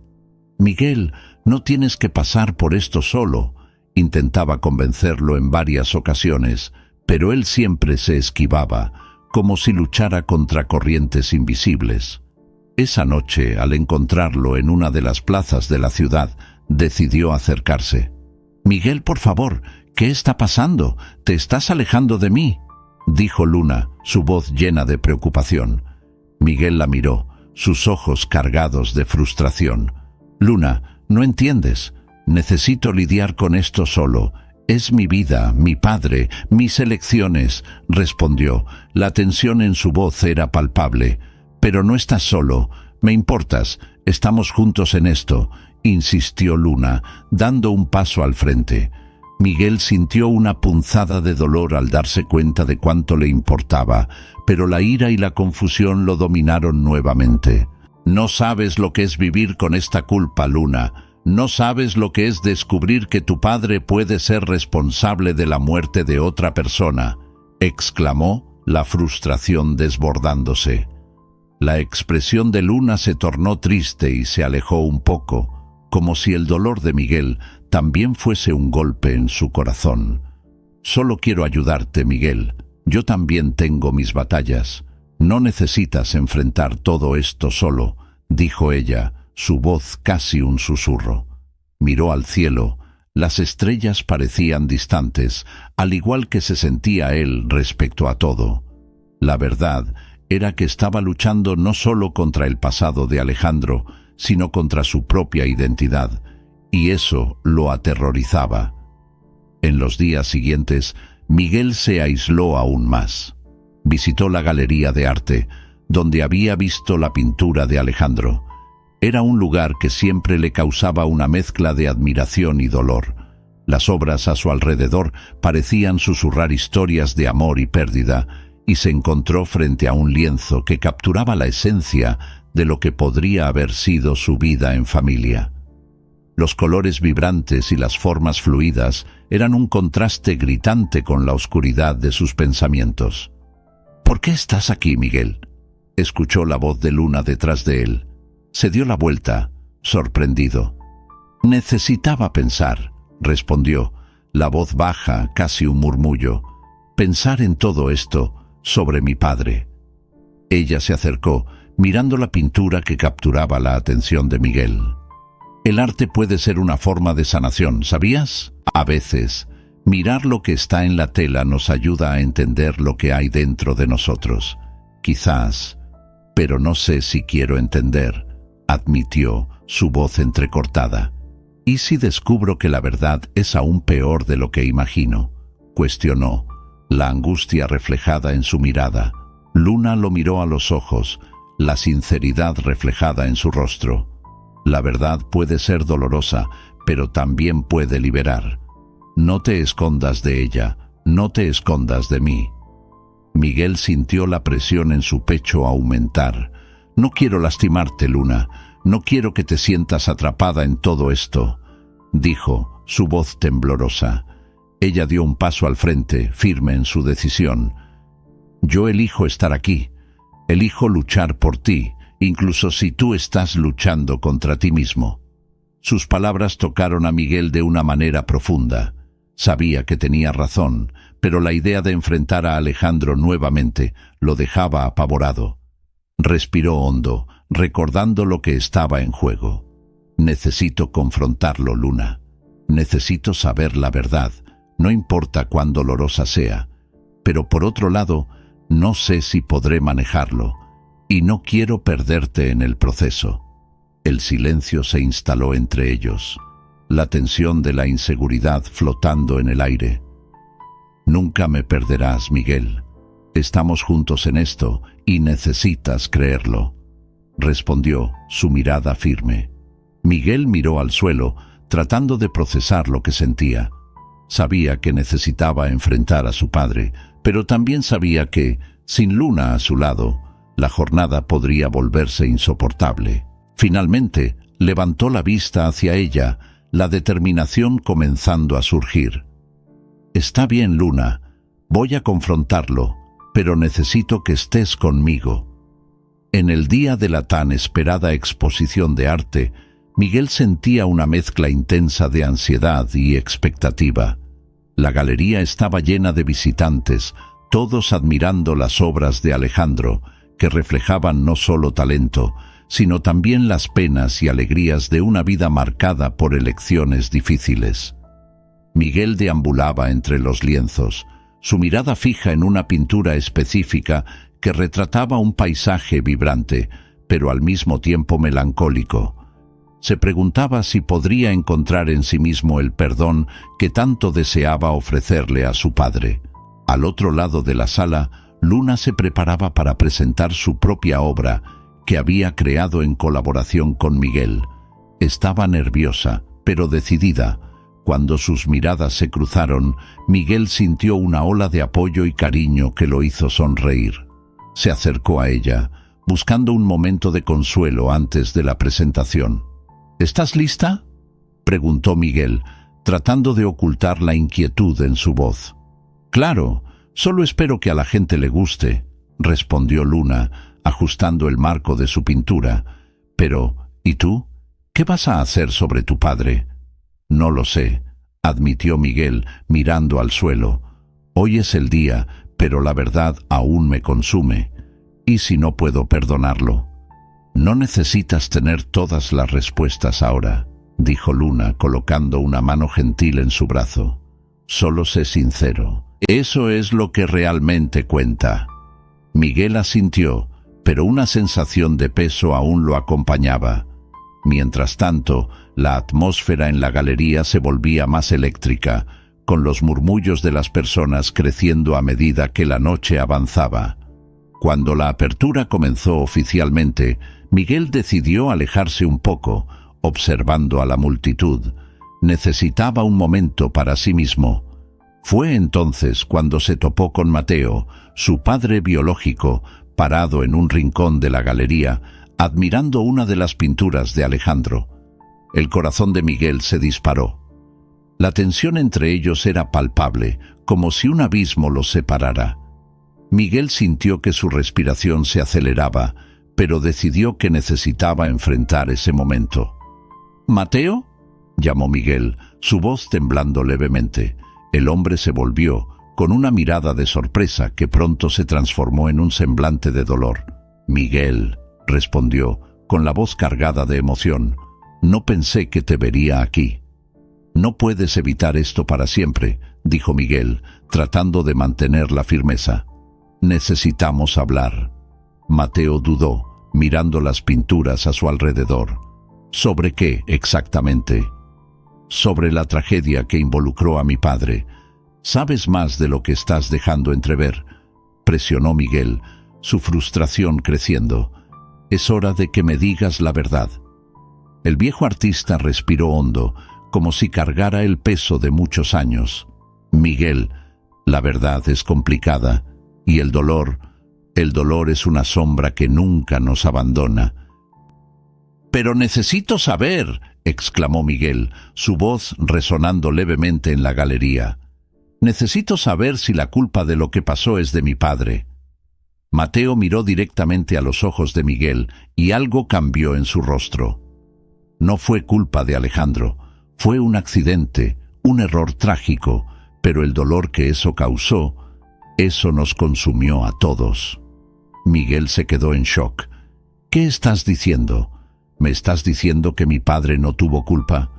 «Miguel, no tienes que pasar por esto solo», intentaba convencerlo en varias ocasiones, pero él siempre se esquivaba, como si luchara contra corrientes invisibles. Esa noche, al encontrarlo en una de las plazas de la ciudad, decidió acercarse. «Miguel, por favor, ¿qué está pasando? ¿Te estás alejando de mí?», dijo Luna, su voz llena de preocupación. Miguel la miró, sus ojos cargados de frustración. «Luna, no entiendes. Necesito lidiar con esto solo. Es mi vida, mi padre, mis elecciones», respondió. La tensión en su voz era palpable. «Pero no estás solo. Me importas. Estamos juntos en esto», insistió Luna, dando un paso al frente. Miguel sintió una punzada de dolor al darse cuenta de cuánto le importaba, pero la ira y la confusión lo dominaron nuevamente. «No sabes lo que es vivir con esta culpa, Luna. No sabes lo que es descubrir que tu padre puede ser responsable de la muerte de otra persona», exclamó, la frustración desbordándose. La expresión de Luna se tornó triste y se alejó un poco, como si el dolor de Miguel también fuese un golpe en su corazón. «Solo quiero ayudarte, Miguel. Yo también tengo mis batallas. No necesitas enfrentar todo esto solo», dijo ella, su voz casi un susurro. Miró al cielo. Las estrellas parecían distantes, al igual que se sentía él respecto a todo. La verdad era que estaba luchando no solo contra el pasado de Alejandro, sino contra su propia identidad, y eso lo aterrorizaba. En los días siguientes, Miguel se aisló aún más. Visitó la galería de arte, donde había visto la pintura de Alejandro. Era un lugar que siempre le causaba una mezcla de admiración y dolor. Las obras a su alrededor parecían susurrar historias de amor y pérdida, y se encontró frente a un lienzo que capturaba la esencia de lo que podría haber sido su vida en familia. Los colores vibrantes y las formas fluidas eran un contraste gritante con la oscuridad de sus pensamientos. «¿Por qué estás aquí, Miguel?», escuchó la voz de Luna detrás de él. Se dio la vuelta, sorprendido. «Necesitaba pensar», respondió, la voz baja, casi un murmullo. «Pensar en todo esto, sobre mi padre». Ella se acercó, mirando la pintura que capturaba la atención de Miguel. «El arte puede ser una forma de sanación, ¿sabías? A veces, mirar lo que está en la tela nos ayuda a entender lo que hay dentro de nosotros. Quizás, pero no sé si quiero entender», admitió, su voz entrecortada. «¿Y si descubro que la verdad es aún peor de lo que imagino?», cuestionó, la angustia reflejada en su mirada. Luna lo miró a los ojos, la sinceridad reflejada en su rostro. «La verdad puede ser dolorosa, pero también puede liberar. No te escondas de ella, no te escondas de mí». Miguel sintió la presión en su pecho aumentar. «No quiero lastimarte, Luna. No quiero que te sientas atrapada en todo esto», dijo, su voz temblorosa. Ella dio un paso al frente, firme en su decisión. Yo elijo estar aquí. Elijo luchar por ti, incluso si tú estás luchando contra ti mismo. Sus palabras tocaron a Miguel de una manera profunda. Sabía que tenía razón, pero la idea de enfrentar a Alejandro nuevamente lo dejaba apavorado. Respiró hondo, recordando lo que estaba en juego. Necesito confrontarlo, Luna. Necesito saber la verdad, no importa cuán dolorosa sea. Pero por otro lado, no sé si podré manejarlo, y no quiero perderte en el proceso. El silencio se instaló entre ellos, la tensión de la inseguridad flotando en el aire. Nunca me perderás, Miguel. Estamos juntos en esto y necesitas creerlo, respondió, su mirada firme. Miguel miró al suelo, tratando de procesar lo que sentía. Sabía que necesitaba enfrentar a su padre, pero también sabía que, sin Luna a su lado, la jornada podría volverse insoportable. Finalmente, levantó la vista hacia ella, la determinación comenzando a surgir. Está bien, Luna, voy a confrontarlo, pero necesito que estés conmigo. En el día de la tan esperada exposición de arte, Miguel sentía una mezcla intensa de ansiedad y expectativa. La galería estaba llena de visitantes, todos admirando las obras de Alejandro, que reflejaban no solo talento, sino también las penas y alegrías de una vida marcada por elecciones difíciles. Miguel deambulaba entre los lienzos, su mirada fija en una pintura específica que retrataba un paisaje vibrante, pero al mismo tiempo melancólico. Se preguntaba si podría encontrar en sí mismo el perdón que tanto deseaba ofrecerle a su padre. Al otro lado de la sala, Luna se preparaba para presentar su propia obra, que había creado en colaboración con Miguel. Estaba nerviosa, pero decidida. Cuando sus miradas se cruzaron, Miguel sintió una ola de apoyo y cariño que lo hizo sonreír. Se acercó a ella, buscando un momento de consuelo antes de la presentación. ¿Estás lista?, preguntó Miguel, tratando de ocultar la inquietud en su voz. Claro, solo espero que a la gente le guste, respondió Luna, ajustando el marco de su pintura. Pero, ¿y tú? ¿Qué vas a hacer sobre tu padre? No lo sé, admitió Miguel, mirando al suelo. Hoy es el día, pero la verdad aún me consume. ¿Y si no puedo perdonarlo? No necesitas tener todas las respuestas ahora, dijo Luna, colocando una mano gentil en su brazo. Solo sé sincero. Eso es lo que realmente cuenta. Miguel asintió, pero una sensación de peso aún lo acompañaba. Mientras tanto, la atmósfera en la galería se volvía más eléctrica, con los murmullos de las personas creciendo a medida que la noche avanzaba. Cuando la apertura comenzó oficialmente, Miguel decidió alejarse un poco, observando a la multitud. Necesitaba un momento para sí mismo. Fue entonces cuando se topó con Mateo, su padre biológico, parado en un rincón de la galería, admirando una de las pinturas de Alejandro. El corazón de Miguel se disparó. La tensión entre ellos era palpable, como si un abismo los separara. Miguel sintió que su respiración se aceleraba, pero decidió que necesitaba enfrentar ese momento. «¿Mateo?», llamó Miguel, su voz temblando levemente. El hombre se volvió, con una mirada de sorpresa que pronto se transformó en un semblante de dolor. «Miguel», respondió, con la voz cargada de emoción, «no pensé que te vería aquí». «No puedes evitar esto para siempre», dijo Miguel, tratando de mantener la firmeza. «Necesitamos hablar». Mateo dudó, mirando las pinturas a su alrededor. «¿Sobre qué, exactamente?» «Sobre la tragedia que involucró a mi padre. ¿Sabes más de lo que estás dejando entrever?», presionó Miguel, su frustración creciendo. «Es hora de que me digas la verdad». El viejo artista respiró hondo, como si cargara el peso de muchos años. «Miguel, la verdad es complicada, y el dolor es una sombra que nunca nos abandona». «Pero necesito saber», exclamó Miguel, su voz resonando levemente en la galería. «Necesito saber si la culpa de lo que pasó es de mi padre». Mateo miró directamente a los ojos de Miguel y algo cambió en su rostro. No fue culpa de Alejandro, fue un accidente, un error trágico, pero el dolor que eso causó, eso nos consumió a todos. Miguel se quedó en shock. ¿Qué estás diciendo? ¿Me estás diciendo que mi padre no tuvo culpa?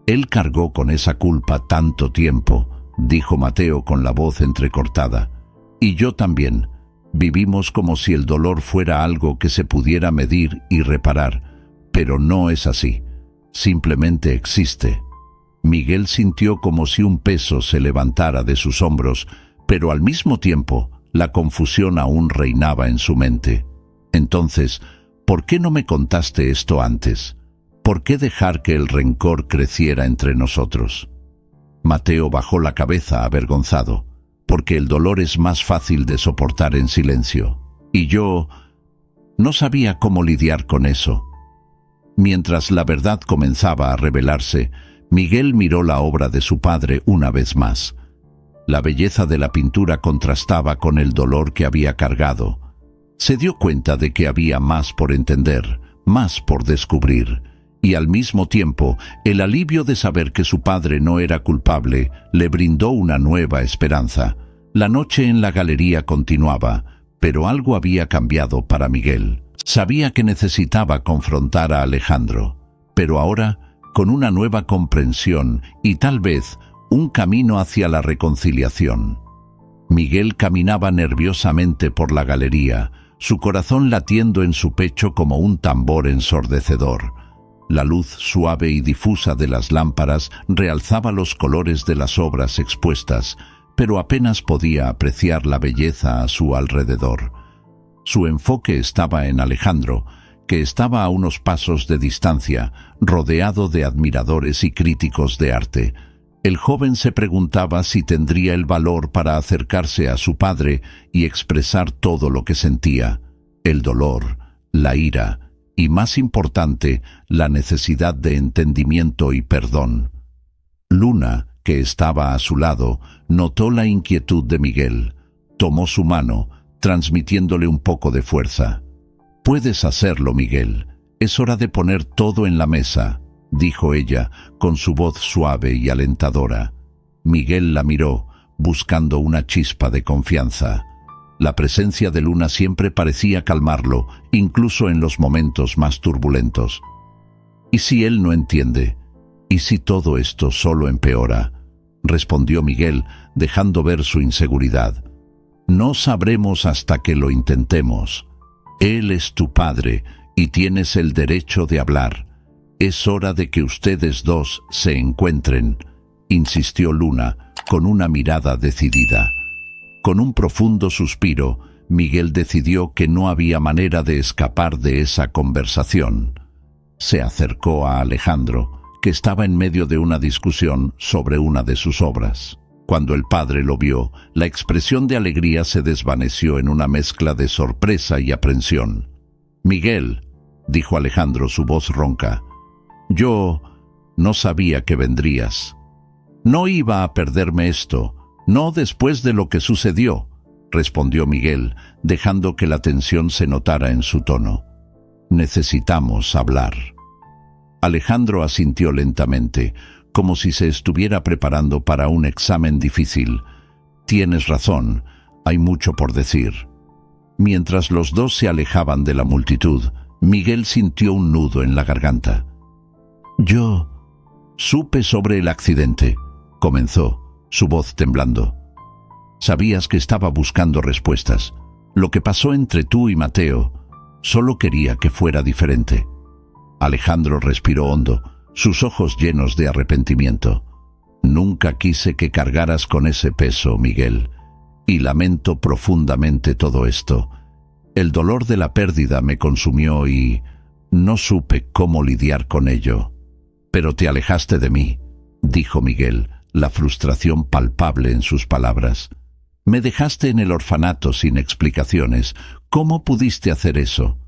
Él cargó con esa culpa tanto tiempo, dijo Mateo con la voz entrecortada. Y yo también. Vivimos como si el dolor fuera algo que se pudiera medir y reparar, pero no es así. Simplemente existe. Miguel sintió como si un peso se levantara de sus hombros, pero al mismo tiempo la confusión aún reinaba en su mente. Entonces, ¿por qué no me contaste esto antes? ¿Por qué dejar que el rencor creciera entre nosotros? Mateo bajó la cabeza avergonzado, porque el dolor es más fácil de soportar en silencio. Y yo no sabía cómo lidiar con eso. Mientras la verdad comenzaba a revelarse, Miguel miró la obra de su padre una vez más. La belleza de la pintura contrastaba con el dolor que había cargado. Se dio cuenta de que había más por entender, más por descubrir, y al mismo tiempo el alivio de saber que su padre no era culpable le brindó una nueva esperanza. La noche en la galería continuaba, pero algo había cambiado para Miguel. Sabía que necesitaba confrontar a Alejandro, pero ahora con una nueva comprensión y tal vez un camino hacia la reconciliación. Miguel caminaba nerviosamente por la galería, su corazón latiendo en su pecho como un tambor ensordecedor. La luz suave y difusa de las lámparas realzaba los colores de las obras expuestas, pero apenas podía apreciar la belleza a su alrededor. Su enfoque estaba en Alejandro, que estaba a unos pasos de distancia, rodeado de admiradores y críticos de arte. El joven se preguntaba si tendría el valor para acercarse a su padre y expresar todo lo que sentía: el dolor, la ira y, más importante, la necesidad de entendimiento y perdón. Luna, que estaba a su lado, notó la inquietud de Miguel. Tomó su mano, transmitiéndole un poco de fuerza. «Puedes hacerlo, Miguel. Es hora de poner todo en la mesa», dijo ella, con su voz suave y alentadora. Miguel la miró, buscando una chispa de confianza. La presencia de Luna siempre parecía calmarlo, incluso en los momentos más turbulentos. «¿Y si él no entiende? ¿Y si todo esto solo empeora?», respondió Miguel, dejando ver su inseguridad. «No sabremos hasta que lo intentemos. Él es tu padre y tienes el derecho de hablar. Es hora de que ustedes dos se encuentren», insistió Luna, con una mirada decidida. Con un profundo suspiro, Miguel decidió que no había manera de escapar de esa conversación. Se acercó a Alejandro, que estaba en medio de una discusión sobre una de sus obras. Cuando el padre lo vio, la expresión de alegría se desvaneció en una mezcla de sorpresa y aprensión. «Miguel», dijo Alejandro, su voz ronca, «yo no sabía que vendrías. No iba a perderme esto, no después de lo que sucedió», respondió Miguel, dejando que la tensión se notara en su tono. «Necesitamos hablar». Alejandro asintió lentamente, como si se estuviera preparando para un examen difícil. «Tienes razón, hay mucho por decir». Mientras los dos se alejaban de la multitud, Miguel sintió un nudo en la garganta. «Yo supe sobre el accidente», comenzó, su voz temblando. «Sabías que estaba buscando respuestas. Lo que pasó entre tú y Mateo, solo quería que fuera diferente». Alejandro respiró hondo, sus ojos llenos de arrepentimiento. «Nunca quise que cargaras con ese peso, Miguel, y lamento profundamente todo esto. El dolor de la pérdida me consumió y no supe cómo lidiar con ello. Pero te alejaste de mí», dijo Miguel, la frustración palpable en sus palabras. «Me dejaste en el orfanato sin explicaciones. ¿Cómo pudiste hacer eso?»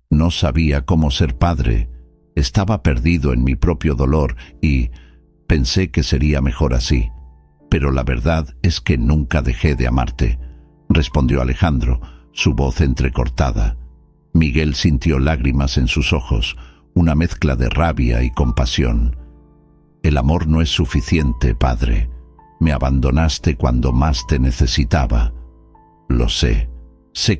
«No sabía cómo ser padre. Estaba perdido en mi propio dolor y pensé que sería mejor así. Pero la verdad es que nunca dejé de amarte», respondió Alejandro, su voz entrecortada. Miguel sintió lágrimas en sus ojos, una mezcla de rabia y compasión. «El amor no es suficiente, padre. Me abandonaste cuando más te necesitaba. Lo sé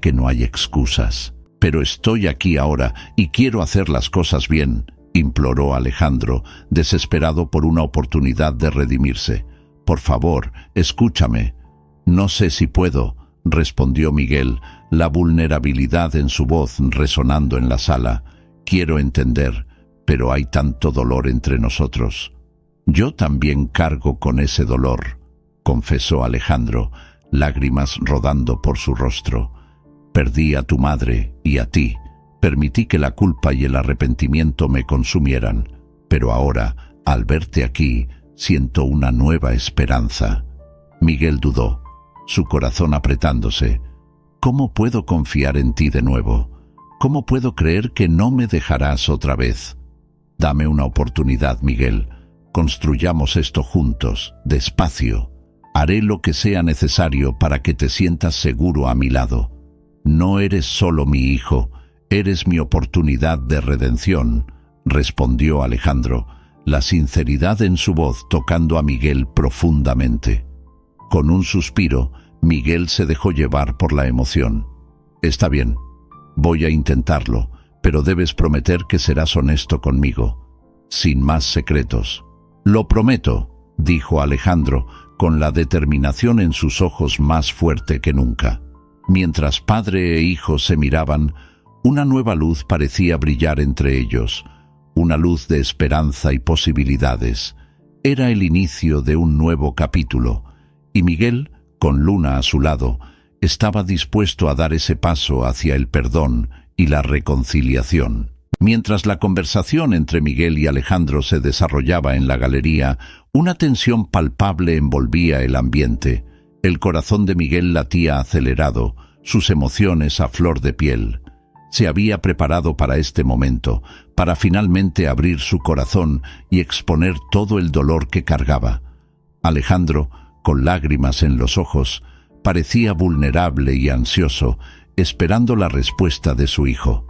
que no hay excusas, pero estoy aquí ahora y quiero hacer las cosas bien», imploró Alejandro, desesperado por una oportunidad de redimirse. «Por favor, escúchame». «No sé si puedo», respondió Miguel, la vulnerabilidad en su voz resonando en la sala. «Quiero entender, pero hay tanto dolor entre nosotros». «Yo también cargo con ese dolor», confesó Alejandro, lágrimas rodando por su rostro. «Perdí a tu madre y a ti. Permití que la culpa y el arrepentimiento me consumieran. Pero ahora, al verte aquí, siento una nueva esperanza». Miguel dudó, su corazón apretándose. «¿Cómo puedo confiar en ti de nuevo? ¿Cómo puedo creer que no me dejarás otra vez? Dame una oportunidad, Miguel. Construyamos esto juntos, despacio. Haré lo que sea necesario para que te sientas seguro a mi lado. No eres solo mi hijo, eres mi oportunidad de redención», respondió Alejandro, la sinceridad en su voz tocando a Miguel profundamente. Con un suspiro, Miguel se dejó llevar por la emoción. «Está bien, voy a intentarlo, pero debes prometer que serás honesto conmigo, sin más secretos». «Lo prometo», dijo Alejandro, con la determinación en sus ojos más fuerte que nunca. Mientras padre e hijo se miraban, una nueva luz parecía brillar entre ellos, una luz de esperanza y posibilidades. Era el inicio de un nuevo capítulo, y Miguel, con Luna a su lado, estaba dispuesto a dar ese paso hacia el perdón y la reconciliación. Mientras la conversación entre Miguel y Alejandro se desarrollaba en la galería, una tensión palpable envolvía el ambiente. El corazón de Miguel latía acelerado, sus emociones a flor de piel. Se había preparado para este momento, para finalmente abrir su corazón y exponer todo el dolor que cargaba. Alejandro, con lágrimas en los ojos, parecía vulnerable y ansioso, esperando la respuesta de su hijo.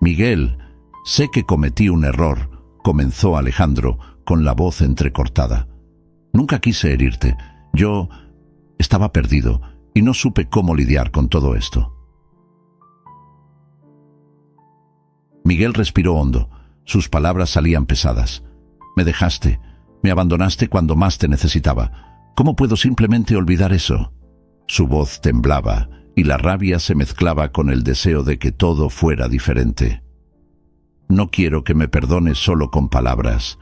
«Miguel, sé que cometí un error», comenzó Alejandro, con la voz entrecortada. «Nunca quise herirte. Yo estaba perdido y no supe cómo lidiar con todo esto». Miguel respiró hondo. Sus palabras salían pesadas. «Me dejaste, me abandonaste cuando más te necesitaba. ¿Cómo puedo simplemente olvidar eso?». Su voz temblaba y la rabia se mezclaba con el deseo de que todo fuera diferente. «No quiero que me perdones solo con palabras.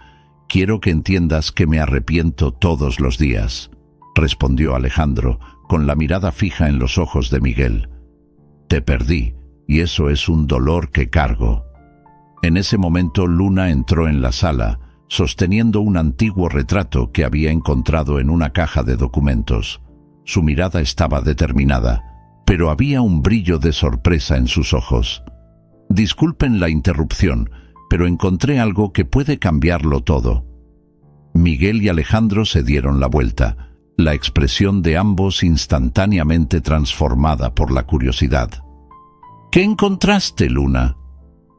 Quiero que entiendas que me arrepiento todos los días», respondió Alejandro, con la mirada fija en los ojos de Miguel. «Te perdí, y eso es un dolor que cargo». En ese momento Luna entró en la sala, sosteniendo un antiguo retrato que había encontrado en una caja de documentos. Su mirada estaba determinada, pero había un brillo de sorpresa en sus ojos. «Disculpen la interrupción, pero encontré algo que puede cambiarlo todo». Miguel y Alejandro se dieron la vuelta, la expresión de ambos instantáneamente transformada por la curiosidad. «¿Qué encontraste, Luna?»,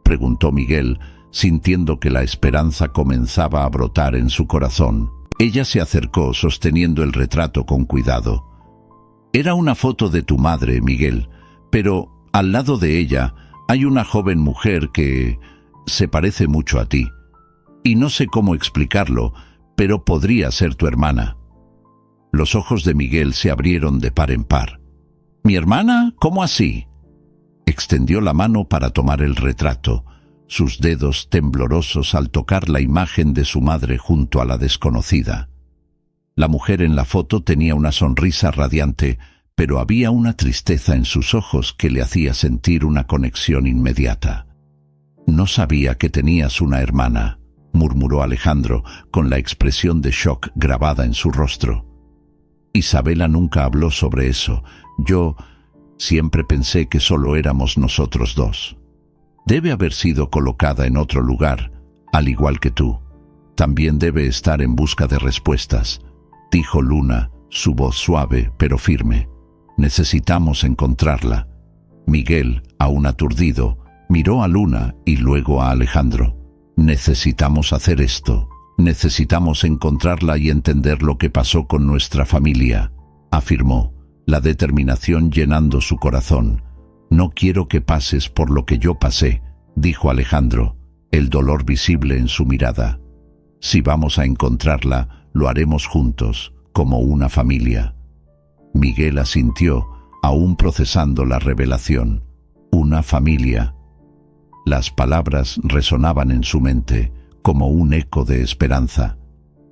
preguntó Miguel, sintiendo que la esperanza comenzaba a brotar en su corazón. Ella se acercó sosteniendo el retrato con cuidado. «Era una foto de tu madre, Miguel, pero al lado de ella hay una joven mujer que se parece mucho a ti. Y no sé cómo explicarlo, pero podría ser tu hermana». Los ojos de Miguel se abrieron de par en par. «¿Mi hermana? ¿Cómo así?». Extendió la mano para tomar el retrato, sus dedos temblorosos al tocar la imagen de su madre junto a la desconocida. La mujer en la foto tenía una sonrisa radiante, pero había una tristeza en sus ojos que le hacía sentir una conexión inmediata. «No sabía que tenías una hermana», murmuró Alejandro, con la expresión de shock grabada en su rostro. «Isabela nunca habló sobre eso. Yo siempre pensé que solo éramos nosotros dos. Debe haber sido colocada en otro lugar, al igual que tú. También debe estar en busca de respuestas», dijo Luna, su voz suave pero firme. «Necesitamos encontrarla». Miguel, aún aturdido, miró a Luna y luego a Alejandro. Necesitamos hacer esto. Necesitamos encontrarla y entender lo que pasó con nuestra familia, afirmó, la determinación llenando su corazón. No quiero que pases por lo que yo pasé, dijo Alejandro, el dolor visible en su mirada. Si vamos a encontrarla, lo haremos juntos, como una familia. Miguel asintió, aún procesando la revelación. Una familia. Las palabras resonaban en su mente, como un eco de esperanza.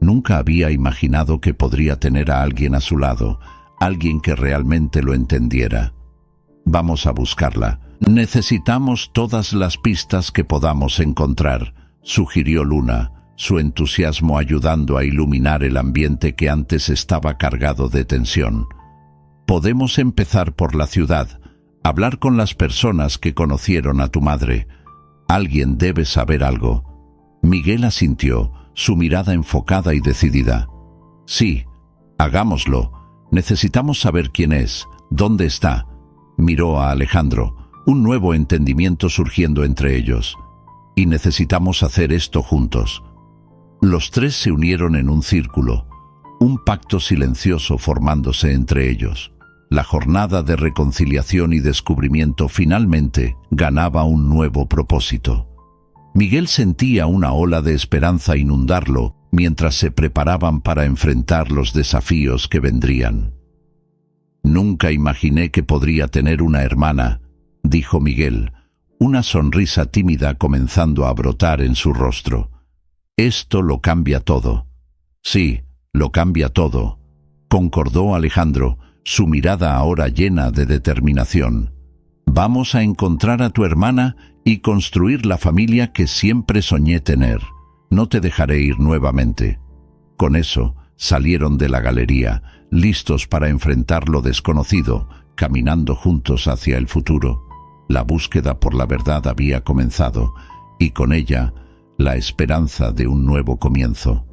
Nunca había imaginado que podría tener a alguien a su lado, alguien que realmente lo entendiera. Vamos a buscarla. Necesitamos todas las pistas que podamos encontrar, sugirió Luna, su entusiasmo ayudando a iluminar el ambiente que antes estaba cargado de tensión. Podemos empezar por la ciudad, hablar con las personas que conocieron a tu madre. Alguien debe saber algo. Miguel asintió, su mirada enfocada y decidida. Sí, hagámoslo. Necesitamos saber quién es, dónde está. Miró a Alejandro, un nuevo entendimiento surgiendo entre ellos. Y necesitamos hacer esto juntos. Los tres se unieron en un círculo, un pacto silencioso formándose entre ellos. La jornada de reconciliación y descubrimiento finalmente ganaba un nuevo propósito. Miguel sentía una ola de esperanza inundarlo mientras se preparaban para enfrentar los desafíos que vendrían. Nunca imaginé que podría tener una hermana, dijo Miguel, una sonrisa tímida comenzando a brotar en su rostro. Esto lo cambia todo. Sí, lo cambia todo, concordó Alejandro, su mirada ahora llena de determinación. Vamos a encontrar a tu hermana y construir la familia que siempre soñé tener. No te dejaré ir nuevamente. Con eso, salieron de la galería, listos para enfrentar lo desconocido, caminando juntos hacia el futuro. La búsqueda por la verdad había comenzado, y con ella, la esperanza de un nuevo comienzo.